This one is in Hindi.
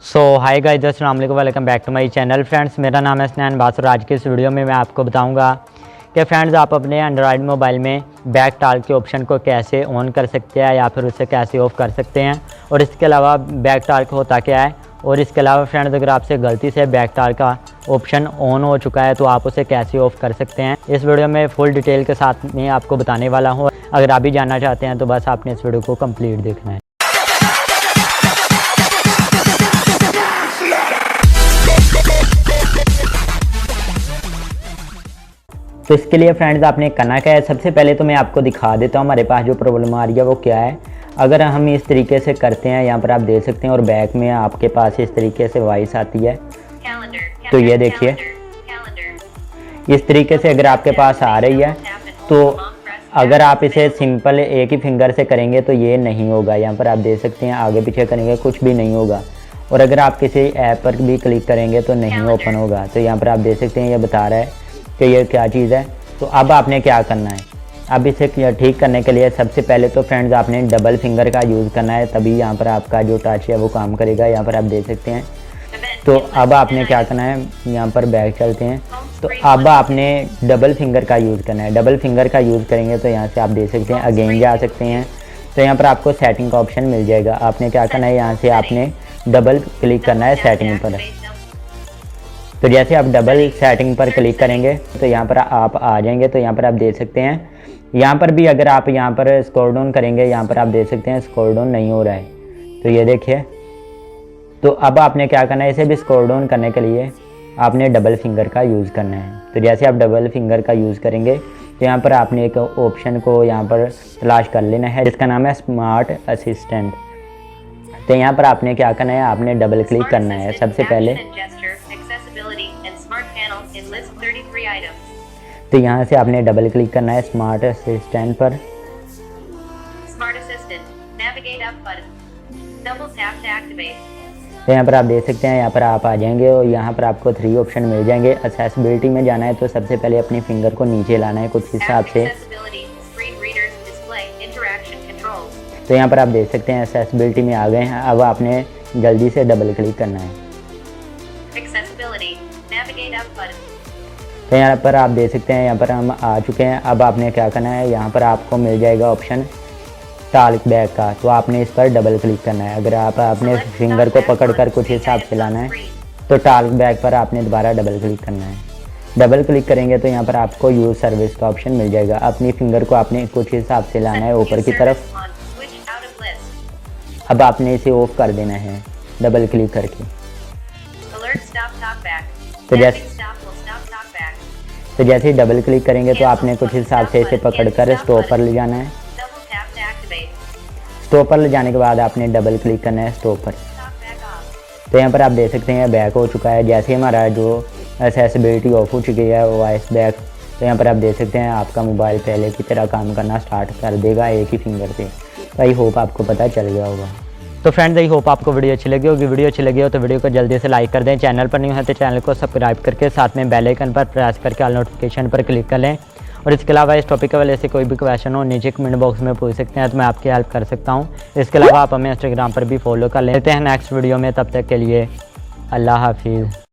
हाय गाइस, अस्सलाम वालेकुम, welcome back to my channel. Friends, मेरा नाम है स्नैन बासर। आज के इस वीडियो में मैं आपको बताऊंगा कि फ्रेंड्स आप अपने एंड्रॉयड मोबाइल में बैक टाल के ऑप्शन को कैसे ऑन कर सकते हैं या फिर उसे कैसे ऑफ़ कर सकते हैं, और इसके अलावा बैक टाल होता क्या है, और इसके अलावा फ्रेंड्स अगर आपसे गलती से बैक टाल का ऑप्शन ऑन हो चुका है तो आप उसे कैसे ऑफ़ कर सकते हैं। इस वीडियो में फुल डिटेल के साथ में आपको बताने वाला हूँ। अगर आप भी जानना चाहते हैं तो बस आपने इस वीडियो को कंप्लीट देखना है। तो इसके लिए फ्रेंड्स आपने करना क्या है, सबसे पहले तो मैं आपको दिखा देता हूँ हमारे पास जो प्रॉब्लम आ रही है वो क्या है। अगर हम इस तरीके से करते हैं, यहाँ पर आप देख सकते हैं, और बैक में आपके पास इस तरीके से वॉइस आती है। तो ये देखिए, इस तरीके से अगर आपके पास आ रही है तो अगर आप इसे सिंपल एक ही फिंगर से करेंगे तो ये नहीं होगा। यहाँ पर आप देख सकते हैं, आगे पीछे करेंगे कुछ भी नहीं होगा। और अगर आप किसी ऐप पर भी क्लिक करेंगे तो नहीं ओपन होगा। तो यहाँ पर आप देख सकते हैं, ये बता रहा है कि ये क्या चीज़ है। तो अब आपने क्या करना है, अब इसे ठीक करने के लिए सबसे पहले तो फ्रेंड्स आपने डबल फिंगर का यूज़ करना है, तभी यहाँ पर आपका जो टच है वो काम करेगा। यहाँ पर आप देख सकते हैं। तो अब आपने क्या करना है, यहाँ पर बैक चलते हैं। तो अब आपने डबल फिंगर का यूज़ करना है। डबल फिंगर का यूज़ करेंगे तो यहाँ से आप देख सकते हैं अगेन जा सकते हैं। तो यहाँ पर आपको सेटिंग का ऑप्शन मिल जाएगा। आपने क्या करना है, यहाँ से आपने डबल क्लिक करना है सेटिंग पर। तो जैसे आप डबल सेटिंग पर क्लिक करेंगे तो यहाँ पर आप आ जाएंगे। तो यहाँ पर आप देख सकते हैं, यहाँ पर भी अगर आप यहाँ पर स्क्रॉल डाउन करेंगे, यहाँ पर आप देख सकते हैं स्क्रॉल डाउन नहीं हो रहा है। तो ये देखिए, तो अब आपने क्या करना है, इसे भी स्क्रॉल डाउन करने के लिए आपने डबल फिंगर का यूज़ करना है। तो जैसे आप डबल फिंगर का यूज़ करेंगे तो यहाँ पर आपने एक ऑप्शन को यहाँ पर तलाश कर लेना है जिसका नाम है स्मार्ट असिस्टेंट। तो यहाँ पर आपने क्या करना है, आपने डबल क्लिक करना है सबसे पहले। तो यहाँ से आपने डबल क्लिक करना है स्मार्ट असिस्टेंट पर। तो यहाँ पर आप देख सकते हैं, यहाँ पर आप आ जाएंगे और यहाँ पर आपको 3 ऑप्शन मिल जाएंगे। एक्सेसिबिलिटी में जाना है तो सबसे पहले अपनी फिंगर को नीचे लाना है कुछ हिसाब से। तो यहाँ पर आप देख सकते हैं एक्सेसिबिलिटी में आ गए हैं। अब आपने जल्दी से डबल क्लिक करना है। तो यहाँ पर आप देख सकते हैं, यहाँ पर हम आ चुके हैं। अब आपने क्या करना है, यहाँ पर आपको मिल जाएगा ऑप्शन टाल्क बैक का। तो आपने इस पर डबल क्लिक करना है। अगर आप अपने फिंगर को पकड़कर कुछ हिसाब से लाना है तो टाल्क बैक पर आपने दोबारा डबल क्लिक करना है। डबल क्लिक करेंगे तो यहाँ पर आपको यूज़ सर्विस का ऑप्शन मिल जाएगा। अपनी फिंगर को आपने कुछ हिसाब से लाना है ऊपर की तरफ। अब आपने इसे ऑफ कर देना है डबल क्लिक करके। तो जैसे ही डबल क्लिक करेंगे तो आपने कुछ हिसाब से इसे पकड़कर स्टॉप पर ले जाना है। स्टॉप पर ले जाने के बाद आपने डबल क्लिक करना है स्टॉप पर। तो यहाँ पर आप देख सकते हैं बैक हो चुका है। जैसे हमारा जो एक्सेसिबिलिटी ऑफ हो चुकी है वॉइस बैक, तो यहाँ पर आप देख सकते हैं आपका मोबाइल पहले की तरह काम करना स्टार्ट कर देगा एक ही फिंगर से। तो आई होप आपको पता चल गया होगा। तो फ्रेंड्स, आई होप आपको वीडियो अच्छी लगी होगी। वीडियो अच्छी लगी हो तो वीडियो को जल्दी से लाइक कर दें। चैनल पर नहीं है तो चैनल को सब्सक्राइब करके साथ में बेल आइकन पर प्रेस करके ऑल नोटिफिकेशन पर क्लिक कर लें। और इसके अलावा इस टॉपिक के वाले से कोई भी क्वेश्चन हो नीचे कमेंट बॉक्स में पूछ सकते हैं, तो मैं आपकी हेल्प कर सकता हूँ। इसके अलावा आप हमें इंस्टाग्राम पर भी फॉलो कर लेते हैं नेक्स्ट वीडियो में। तब तक के लिए अल्लाह हाफिज़।